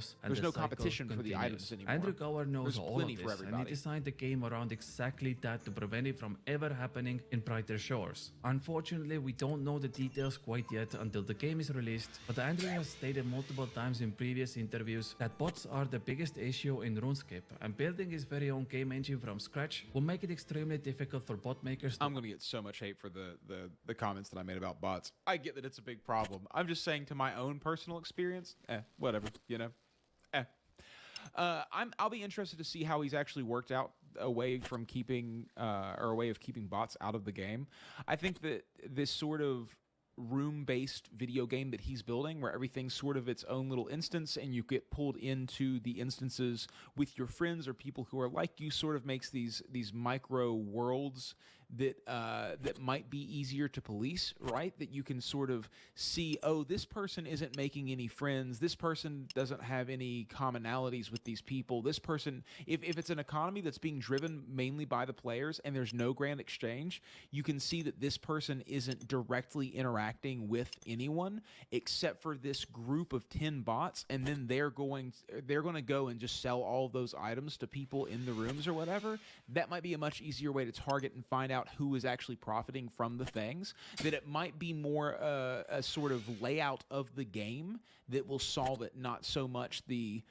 chaos, and There's the no cycle competition for the continues. items anymore. Andrew Gower knows There's all plenty of for this, and he everybody. designed the game around exactly that to prevent it from ever happening in Brighter Shores. Unfortunately, we don't know the details quite yet until the game is released, but Andrew has stated multiple times in previous interviews that bots are the biggest issue in RuneScape, and building his very own game engine from scratch will make it extremely difficult for bot makers to... I'm going to get so much hate for the comments that I made about bots. I get that it's a big problem. I'm just saying, to my own personal experience, whatever, you know. I'll be interested to see how he's actually worked out a way from keeping or a way of keeping bots out of the game. I think that this sort of room-based video game that he's building, where everything's sort of its own little instance and you get pulled into the instances with your friends or people who are like you, sort of makes these micro worlds that might be easier to police, right? That you can sort of see, oh, this person isn't making any friends, this person doesn't have any commonalities with these people, this person, if it's an economy that's being driven mainly by the players and there's no grand exchange, you can see that this person isn't directly interacting with anyone except for this group of 10 bots, and then they're going to go and just sell all of those items to people in the rooms or whatever. That might be a much easier way to target and find out who is actually profiting from the things. That it might be more a sort of layout of the game that will solve it, not so much the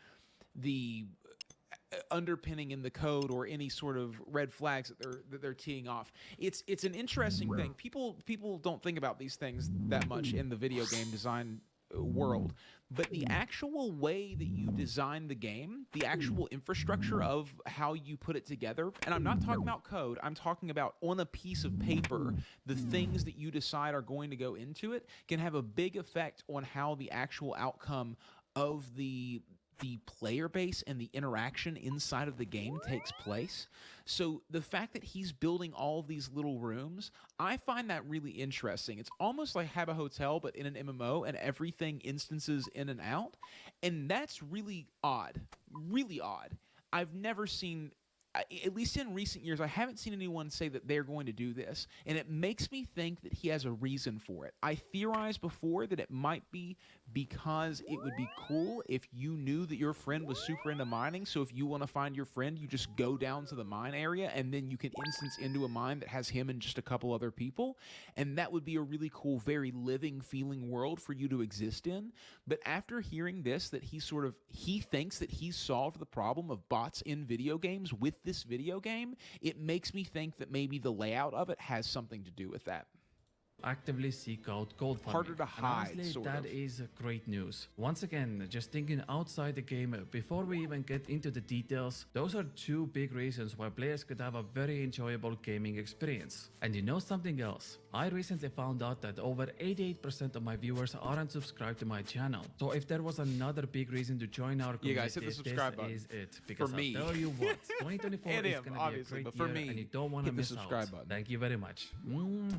underpinning in the code or any sort of red flags that they're teeing off. It's an interesting thing. People don't think about these things that much in the video game design world, but the actual way that you design the game, the actual infrastructure of how you put it together, and I'm not talking about code, I'm talking about on a piece of paper, the things that you decide are going to go into it can have a big effect on how the actual outcome of the player base and the interaction inside of the game takes place. So the fact that he's building all of these little rooms, I find that really interesting. It's almost like have a hotel, but in an MMO, and everything instances in and out. And that's really odd. Really odd. I've never seen, at least in recent years, I haven't seen anyone say that they're going to do this, and it makes me think that he has a reason for it. I theorized before that it might be because it would be cool if you knew that your friend was super into mining, so if you want to find your friend, you just go down to the mine area, and then you can instance into a mine that has him and just a couple other people, and that would be a really cool, very living, feeling world for you to exist in. But after hearing this, that he thinks that he's solved the problem of bots in video games with this video game, it makes me think that maybe the layout of it has something to do with that. Actively seek out gold farming. Harder to hide, and honestly, sort that of. is great news. Once again, just thinking outside the game, before we even get into the details, those are two big reasons why players could have a very enjoyable gaming experience. And you know something else? I recently found out that over 88% of my viewers aren't subscribed to my channel. So if there was another big reason to join our community, guys, hit the subscribe button. This is it. Because For me. I'll tell you what, 2024 And is him, going to be a obviously, great but for year, me, and you don't want to hit the miss subscribe out. button. Thank you very much.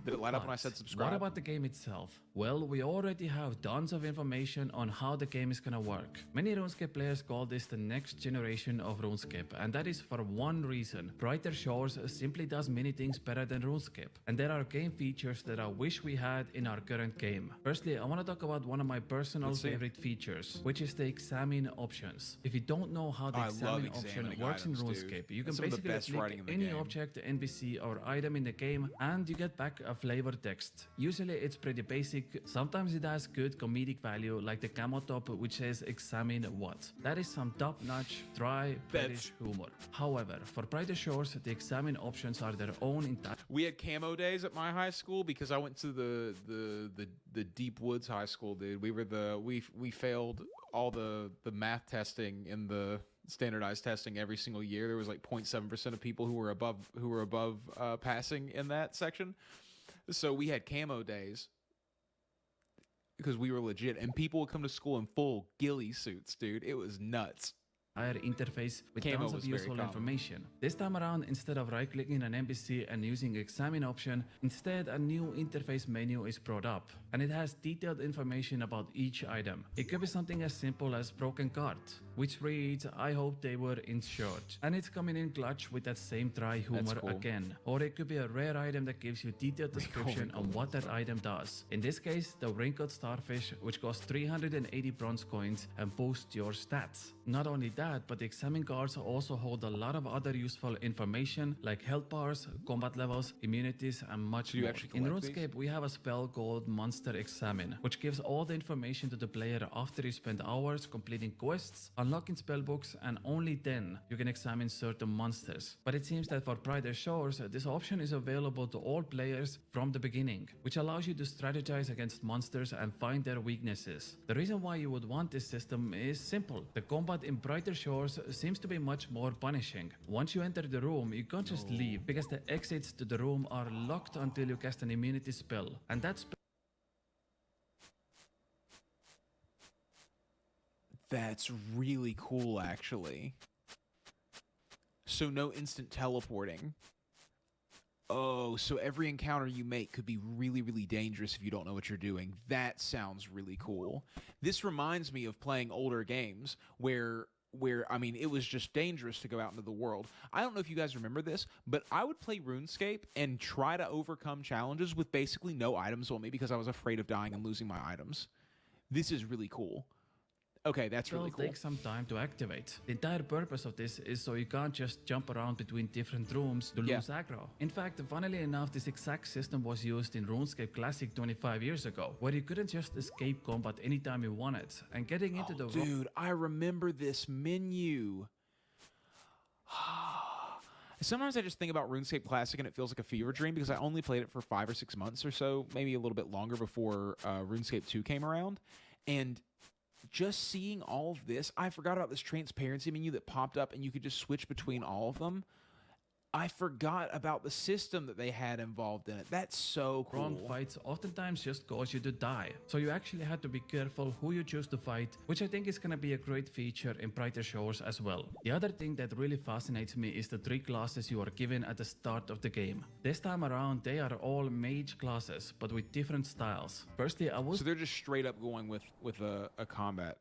Did it light up when I said subscribe? What about the game itself? Well, we already have tons of information on how the game is gonna work. Many RuneScape players call this the next generation of RuneScape, and that is for one reason. Brighter Shores simply does many things better than RuneScape, and there are game features that I wish we had in our current game. Firstly, I want to talk about one of my personal favorite features, which is the examine options. If you don't know how the examine option works in RuneScape, you can basically click any object, NPC or item in the game, and you get back a flavor text. Usually it's pretty basic. Sometimes it has good comedic value, like the camo top which says examine what. That is some top-notch, dry, British humor. However, for Brighter Shores, the examine options are their own entire... We had camo days at my high school because I went to the Deep Woods High School, dude. We failed all the math testing in the standardized testing every single year. There was like 0.7% of people who were above passing in that section. So we had camo days because we were legit, and people would come to school in full ghillie suits, dude. It was nuts. interface with Camo tons was of very useful common. information. This time around, instead of right-clicking an NPC and using examine option, instead a new interface menu is brought up, and it has detailed information about each item. It could be something as simple as broken card, which reads, I hope they were insured, and it's coming in clutch with that same dry humor cool. again. Or it could be a rare item that gives you detailed description on what that item does. In this case, the wrinkled starfish, which costs 380 bronze coins and boosts your stats. Not only that, but the examine cards also hold a lot of other useful information like health bars, combat levels, immunities, and much you more. actually In collect RuneScape, we have a spell called Monster Examine, which gives all the information to the player after you spend hours completing quests, unlocking spellbooks, and only then you can examine certain monsters. But it seems that for Brighter Shores, this option is available to all players from the beginning, which allows you to strategize against monsters and find their weaknesses. The reason why you would want this system is simple. The combat in Brighter Shores seems to be much more punishing. Once you enter the room, you can't just leave because the exits to the room are locked until you cast an immunity spell, and that spell That's really cool, actually. So no instant teleporting. Oh, so every encounter you make could be really, really dangerous if you don't know what you're doing. That sounds really cool. This reminds me of playing older games where I mean, it was just dangerous to go out into the world. I don't know if you guys remember this, but I would play RuneScape and try to overcome challenges with basically no items on me because I was afraid of dying and losing my items. This is really cool. Okay, that's really cool. take some time to activate. The entire purpose of this is so you can't just jump around between different rooms to lose aggro. In fact, funnily enough, this exact system was used in RuneScape Classic 25 years ago, where you couldn't just escape combat anytime you wanted, and getting into the Dude, I remember this menu. Sometimes I just think about RuneScape Classic and it feels like a fever dream because I only played it for 5 or 6 months or so, maybe a little bit longer before RuneScape 2 came around. And just seeing all of this, I forgot about this transparency menu that popped up and you could just switch between all of them. I forgot about the system that they had involved in it. That's so cool. Wrong fights oftentimes just cause you to die. So you actually have to be careful who you choose to fight, which I think is going to be a great feature in Brighter Shores as well. The other thing that really fascinates me is the 3 classes you are given at the start of the game. This time around, they are all mage classes, but with different styles. Firstly, So they're just straight up going with a combat.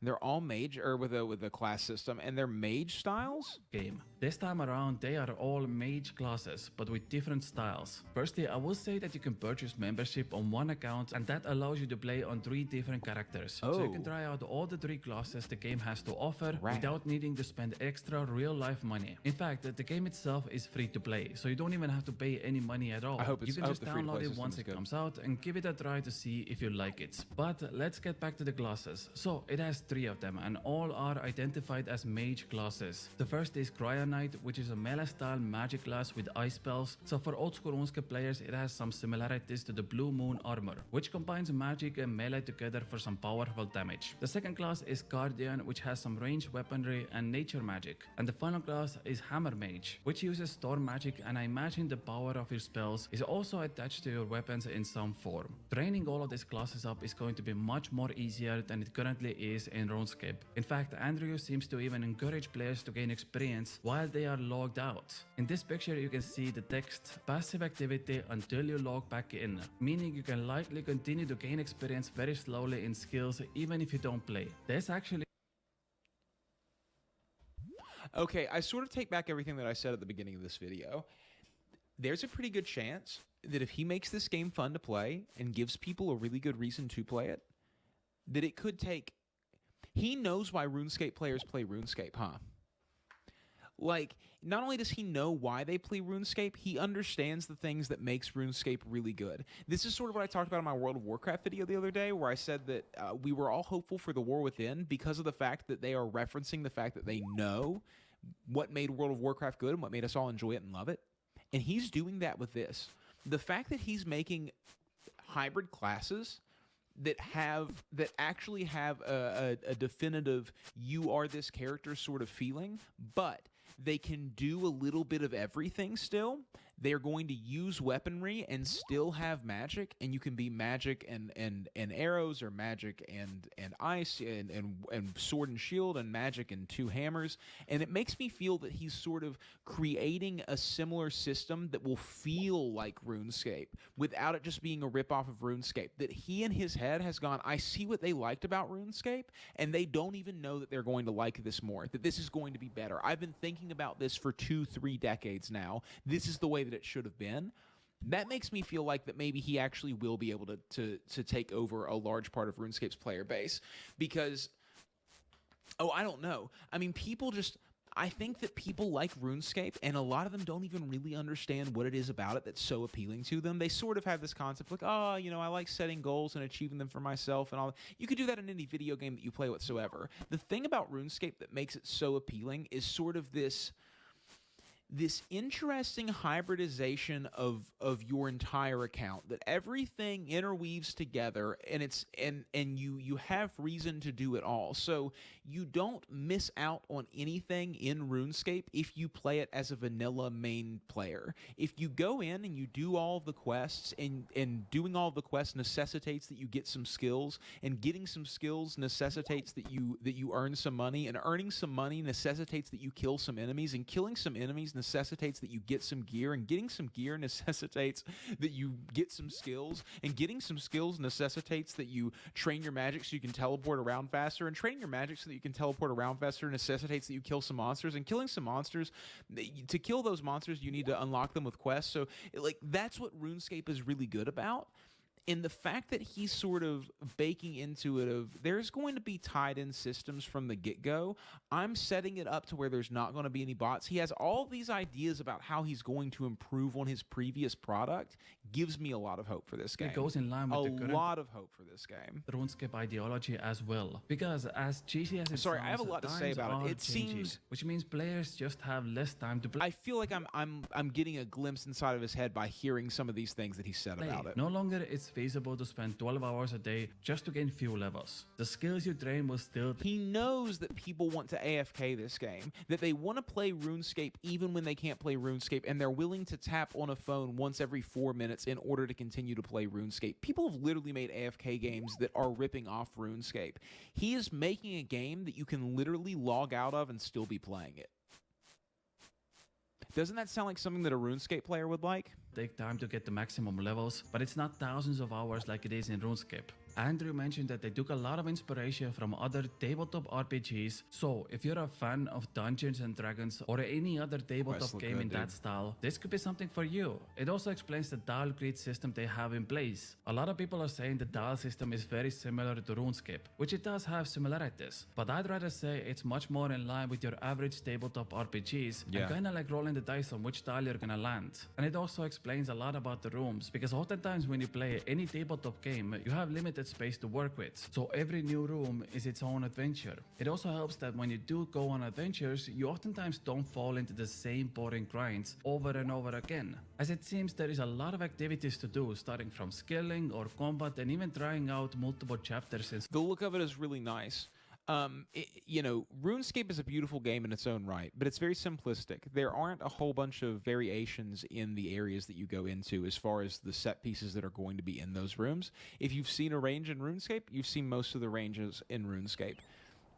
They're all mage, or with a class system, and they're mage styles? Game. This time around, they are all mage classes, but with different styles. Firstly, I will say that you can purchase membership on one account, and that allows you to play on 3 different characters. So you can try out all the 3 classes the game has to offer without needing to spend extra real-life money. In fact, the game itself is free to play, so you don't even have to pay any money at all. You can just download it once it comes out and give it a try to see if you like it. But let's get back to the classes. So it has 3 of them, and all are identified as mage classes. The first is Cryonite, which is a melee-style magic class with ice spells. So for old school RuneScape players, it has some similarities to the Blue Moon armor, which combines magic and melee together for some powerful damage. The second class is Guardian, which has some ranged weaponry and nature magic. And the final class is Hammer Mage, which uses storm magic, and I imagine the power of your spells is also attached to your weapons in some form. Training all of these classes up is going to be much more easier than it currently is in RuneScape. In fact, Andrew seems to even encourage players to gain experience while they are logged out. In this picture, you can see the text passive activity until you log back in, meaning you can likely continue to gain experience very slowly in skills even if you don't play. There's actually Okay, I sort of take back everything that I said at the beginning of this video. There's a pretty good chance that if he makes this game fun to play and gives people a really good reason to play it, that it could take... He knows why RuneScape players play RuneScape, huh? Like, not only does he know why they play RuneScape, he understands the things that makes RuneScape really good. This is sort of what I talked about in my World of Warcraft video the other day, where I said that we were all hopeful for the War Within because of the fact that they are referencing the fact that they know what made World of Warcraft good and what made us all enjoy it and love it. And he's doing that with this. The fact that he's making hybrid classes that actually have a definitive you are this character sort of feeling, but they can do a little bit of everything still, they're going to use weaponry and still have magic, and you can be magic and arrows, or magic and ice, and sword and shield, and magic and two hammers. And it makes me feel that he's sort of creating a similar system that will feel like RuneScape without it just being a ripoff of RuneScape. That he in his head has gone, I see what they liked about RuneScape, and they don't even know that they're going to like this more, that this is going to be better. I've been thinking about this for 2-3 decades now. This is the way that it should have been. That makes me feel like that maybe he actually will be able to take over a large part of RuneScape's player base, because, I don't know. I mean, I think that people like RuneScape, and a lot of them don't even really understand what it is about it that's so appealing to them. They sort of have this concept like, I like setting goals and achieving them for myself and all. You could do that in any video game that you play whatsoever. The thing about RuneScape that makes it so appealing is sort of this interesting hybridization of your entire account, that everything interweaves together, and you have reason to do it all. So you don't miss out on anything in RuneScape if you play it as a vanilla main player. If you go in and you do all the quests, and doing all the quests necessitates that you get some skills, and getting some skills necessitates that you earn some money, and earning some money necessitates that you kill some enemies, and killing some enemies necessitates that you get some gear, and getting some gear necessitates that you get some skills, and getting some skills necessitates that you train your magic so you can teleport around faster, and training your magic so that you can teleport around faster necessitates that you kill some monsters, and killing some monsters, to kill those monsters you need to unlock them with quests. So that's what RuneScape is really good about. And the fact that he's sort of baking into it of there's going to be tied-in systems from the get-go. I'm setting it up to where there's not going to be any bots. He has all these ideas about how he's going to improve on his previous product. Gives me a lot of hope for this game. It goes in line with a lot of hope for this game. RuneScape ideology as well. Because as cheesy as it Sorry, sounds, I have a lot to say about it. It changing, seems, which means players just have less time to play. I feel like I'm getting a glimpse inside of his head by hearing some of these things that he said about it. No longer it's feasible to spend 12 hours a day just to gain few levels. The skills you train will still... He knows that people want to AFK this game, that they want to play RuneScape even when they can't play RuneScape, and they're willing to tap on a phone once every 4 minutes in order to continue to play RuneScape. People have literally made AFK games that are ripping off RuneScape. He is making a game that you can literally log out of and still be playing it. Doesn't that sound like something that a RuneScape player would like? Take time to get the maximum levels, but it's not thousands of hours like it is in RuneScape. Andrew mentioned that they took a lot of inspiration from other tabletop RPGs, so if you're a fan of Dungeons and Dragons or any other tabletop game in that style, this could be something for you. It also explains the dial grid system they have in place. A lot of people are saying the dial system is very similar to RuneScape, which it does have similarities, but I'd rather say it's much more in line with your average tabletop RPGs, and kinda like rolling the dice on which tile you're gonna land. And it also explains a lot about the rooms, because oftentimes when you play any tabletop game, you have limited space to work with, so every new room is its own adventure. It also helps that when you do go on adventures, you oftentimes don't fall into the same boring grinds over and over again, as it seems there is a lot of activities to do, starting from skilling or combat and even trying out multiple chapters. The look of it is really nice. RuneScape is a beautiful game in its own right, but it's very simplistic. There aren't a whole bunch of variations in the areas that you go into as far as the set pieces that are going to be in those rooms. If you've seen a range in RuneScape, you've seen most of the ranges in RuneScape.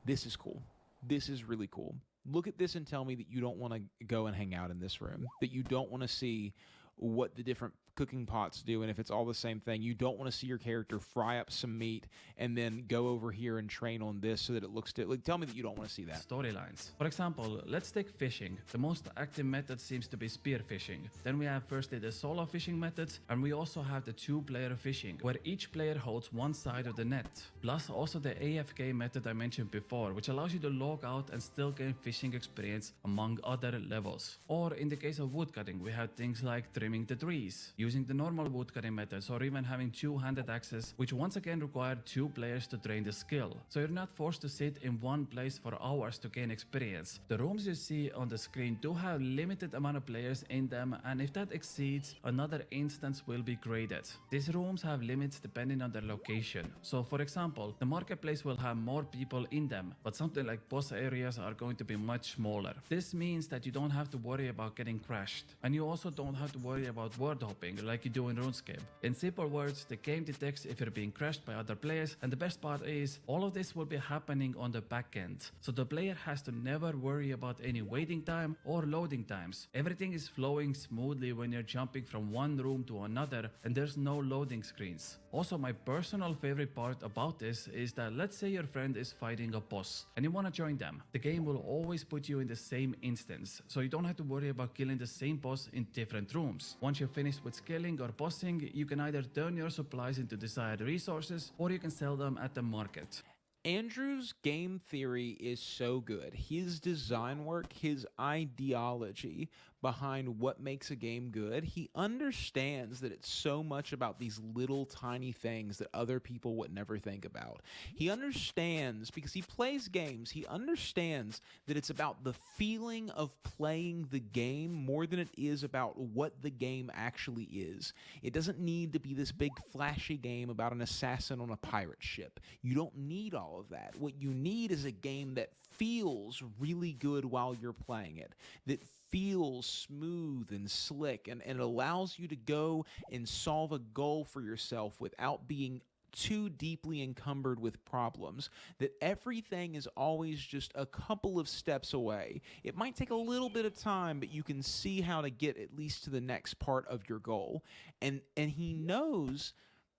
This is cool. This is really cool. Look at this and tell me that you don't want to go and hang out in this room, that you don't want to see what the different cooking pots do, and if it's all the same thing, you don't want to see your character fry up some meat and then go over here and train on this so that it looks tell me that you don't want to see that. Storylines. For example, let's take fishing. The most active method seems to be spear fishing. Then we have firstly the solo fishing methods, and we also have the 2-player fishing, where each player holds one side of the net. Plus also the AFK method I mentioned before, which allows you to log out and still gain fishing experience among other levels. Or in the case of woodcutting, we have things like trimming the trees, using the normal woodcutting methods, or even having two-handed axes, which once again require two players to train the skill. So you're not forced to sit in one place for hours to gain experience. The rooms you see on the screen do have limited amount of players in them, and if that exceeds, another instance will be graded. These rooms have limits depending on their location. So for example, the marketplace will have more people in them, but something like boss areas are going to be much smaller. This means that you don't have to worry about getting crashed, and you also don't have to worry about word hopping like you do in RuneScape. In simple words, the game detects if you're being crashed by other players, and the best part is all of this will be happening on the back end, so the player has to never worry about any waiting time or loading times. Everything is flowing smoothly when you're jumping from one room to another, and there's no loading screens. Also, my personal favorite part about this is that let's say your friend is fighting a boss and you want to join them. The game will always put you in the same instance, so you don't have to worry about killing the same boss in different rooms. Once you're finished with skilling or bossing, you can either turn your supplies into desired resources or you can sell them at the market. Andrew's game theory is so good. His design work, his ideology behind what makes a game good, he understands that it's so much about these little tiny things that other people would never think about. He understands, because he plays games, he understands that it's about the feeling of playing the game more than it is about what the game actually is. It doesn't need to be this big flashy game about an assassin on a pirate ship. You don't need all of that. What you need is a game that feels really good while you're playing it, that feels smooth and slick, and it allows you to go and solve a goal for yourself without being too deeply encumbered with problems, that everything is always just a couple of steps away. It might take a little bit of time, but you can see how to get at least to the next part of your goal. And he knows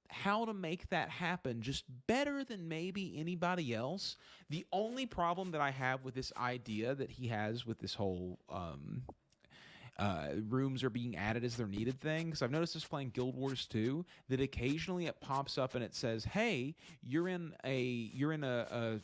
how to make that happen just better than maybe anybody else. The only problem that I have with this idea that he has with this whole rooms are being added as they're needed thing, because I've noticed this playing Guild Wars 2, that occasionally it pops up and it says, hey, you're in an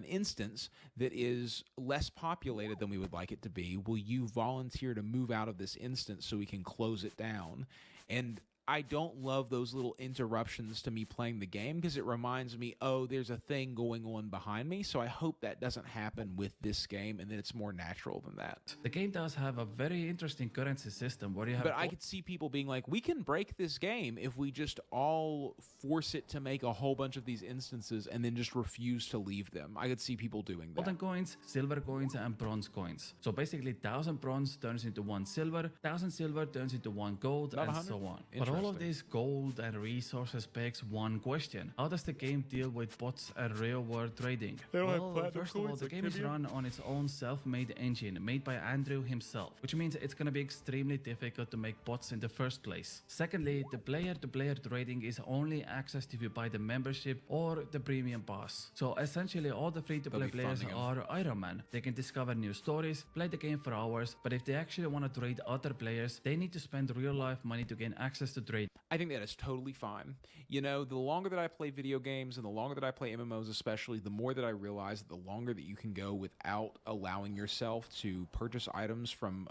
instance that is less populated than we would like it to be. Will you volunteer to move out of this instance so we can close it down? And I don't love those little interruptions to me playing the game, because it reminds me, oh, there's a thing going on behind me. So I hope that doesn't happen with this game, and that it's more natural than that. The game does have a very interesting currency system where you have... But I could see people being like, we can break this game if we just all force it to make a whole bunch of these instances and then just refuse to leave them. I could see people doing that. Golden coins, silver coins, and bronze coins. So basically 1,000 bronze turns into 1 silver, 1,000 silver turns into 1 gold, and so on. But all of this gold and resources begs one question. How does the game deal with bots and real-world trading? Well, first of all, the game is run on its own self-made engine, made by Andrew himself, which means it's going to be extremely difficult to make bots in the first place. Secondly, the player-to-player trading is only accessed if you buy the membership or the premium pass. So essentially, all the free-to-play players are Iron Man. They can discover new stories, play the game for hours, but if they actually want to trade other players, they need to spend real-life money to gain access to trade. I think that is totally fine. You know, the longer that I play video games and the longer that I play MMOs especially, the more that I realize that the longer that you can go without allowing yourself to purchase items from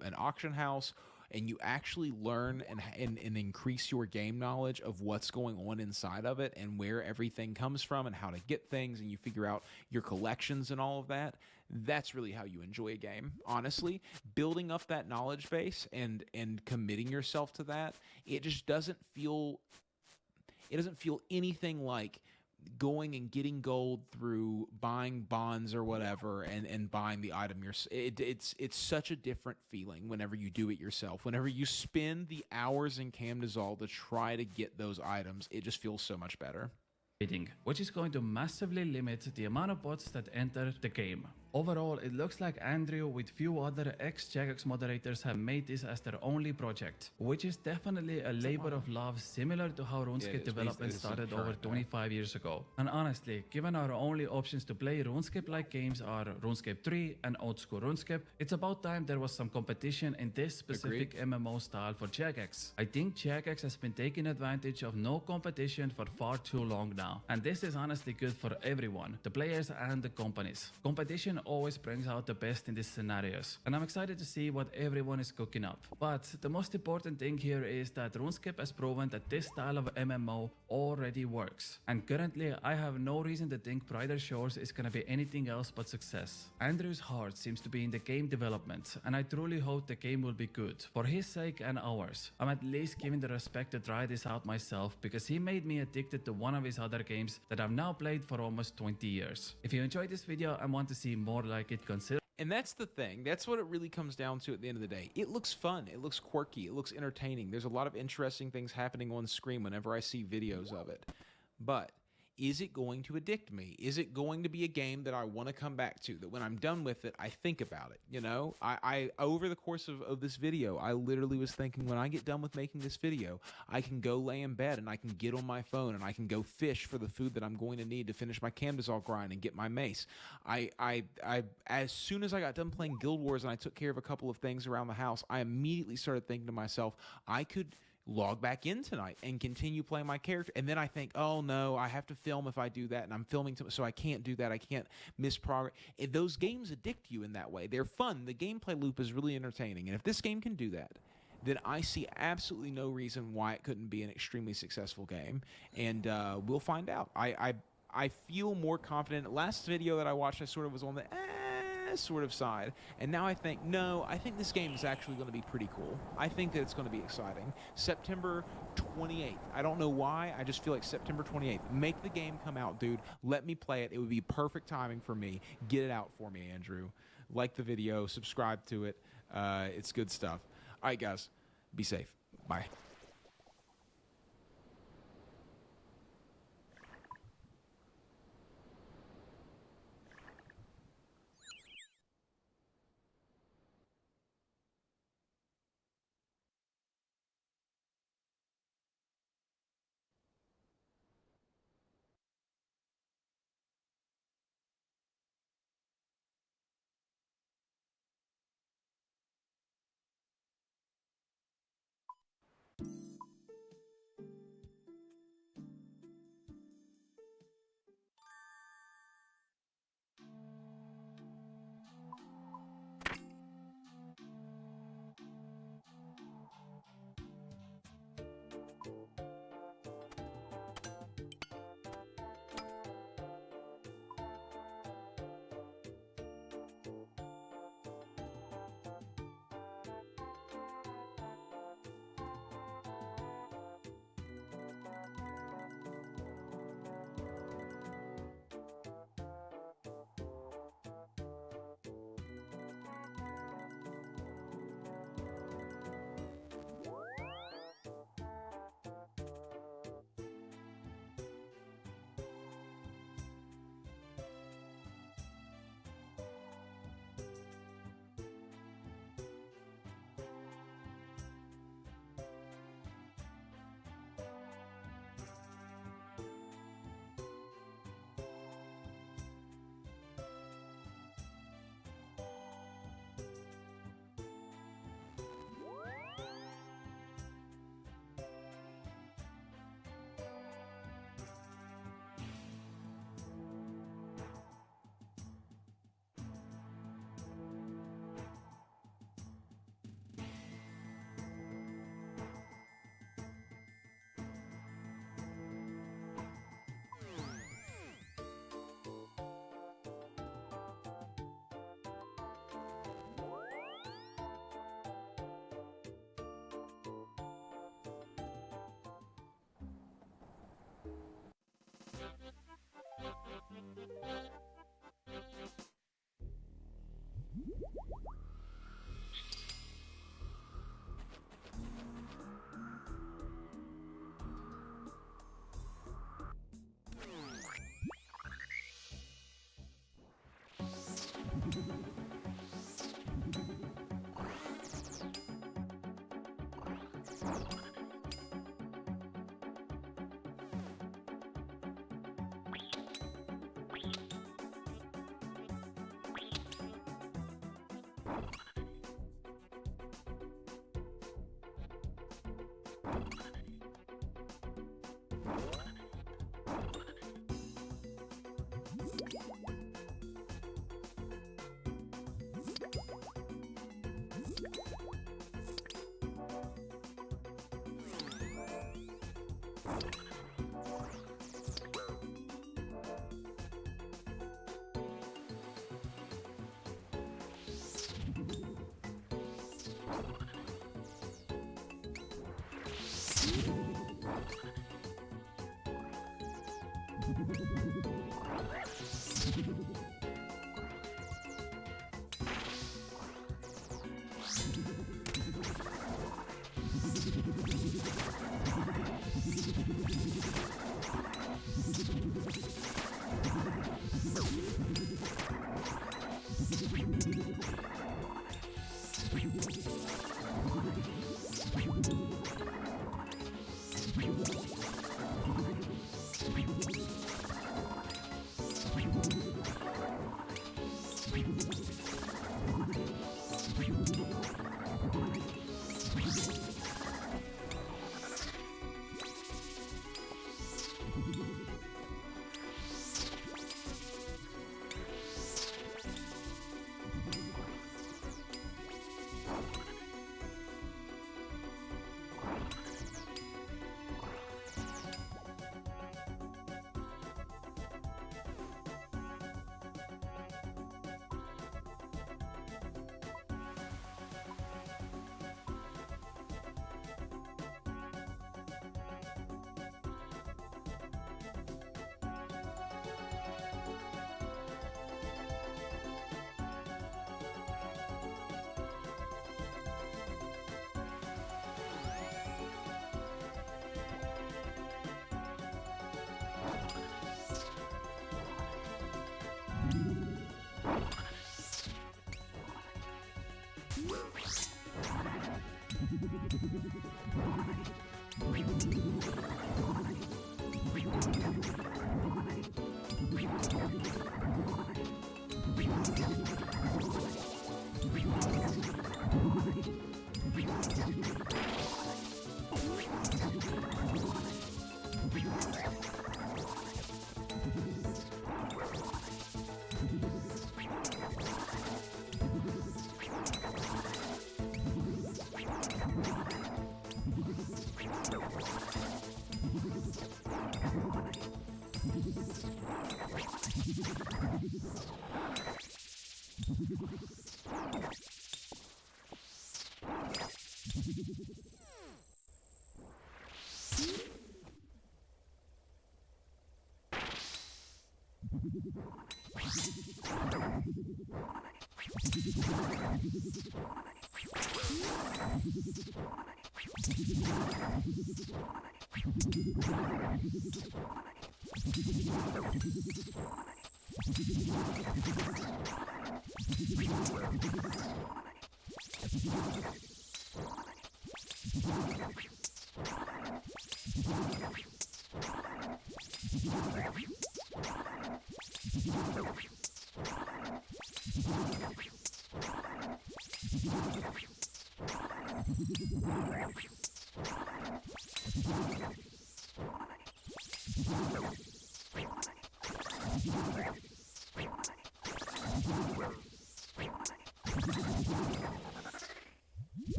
an auction house, and you actually learn and increase your game knowledge of what's going on inside of it and where everything comes from and how to get things, and you figure out your collections and all of that, that's really how you enjoy a game. Honestly, building up that knowledge base and committing yourself to that, it just doesn't feel anything like going and getting gold through buying bonds or whatever and buying the item yourself. It's such a different feeling whenever you do it yourself. Whenever you spend the hours in Camdizal to try to get those items, it just feels so much better. Which is going to massively limit the amount of bots that enter the game. Overall, it looks like Andrew with few other ex-Jagex moderators have made this as their only project, which is definitely a labor of love similar to how RuneScape development started over 25 years ago. And honestly, given our only options to play RuneScape-like games are RuneScape 3 and Old School RuneScape, it's about time there was some competition in this specific MMO style for Jagex. I think Jagex has been taking advantage of no competition for far too long now. now. And this is honestly good for everyone, the players and the companies. Competition always brings out the best in these scenarios, and I'm excited to see what everyone is cooking up. But the most important thing here is that RuneScape has proven that this style of MMO already works. And currently, I have no reason to think Brighter Shores is gonna be anything else but success. Andrew's heart seems to be in the game development, and I truly hope the game will be good. For his sake and ours, I'm at least giving the respect to try this out myself because he made me addicted to one of his other games that I've now played for almost 20 years. If you enjoyed this video and want to see more like it, consider. And that's the thing. That's what it really comes down to at the end of the day. It looks fun. It looks quirky. It looks entertaining. There's a lot of interesting things happening on screen whenever I see videos of it. But is it going to addict me? Is it going to be a game that I want to come back to, that when I'm done with it, I think about it? You know, I over the course of this video, I literally was thinking, when I get done with making this video, I can go lay in bed and I can get on my phone and I can go fish for the food that I'm going to need to finish my Camdesol grind and get my mace. As soon as I got done playing Guild Wars and I took care of a couple of things around the house, I immediately started thinking to myself, I could log back in tonight and continue playing my character. And then I think, oh no, I have to film if I do that, and I'm filming so I can't do that. I can't miss progress. Those games addict you in that way. They're fun. The gameplay loop is really entertaining, and if this game can do that, then I see absolutely no reason why it couldn't be an extremely successful game, and we'll find out. I feel more confident. Last video that I watched, I sort of was on the sort of side, and now I think, no, I think this game is actually going to be pretty cool. I think that it's going to be exciting. September 28th. I don't know why. I just feel like September 28th. Make the game come out, dude. Let me play it. It would be perfect timing for me. Get it out for me, Andrew. Like the video. Subscribe to it. It's good stuff. All right, guys. Be safe. Bye.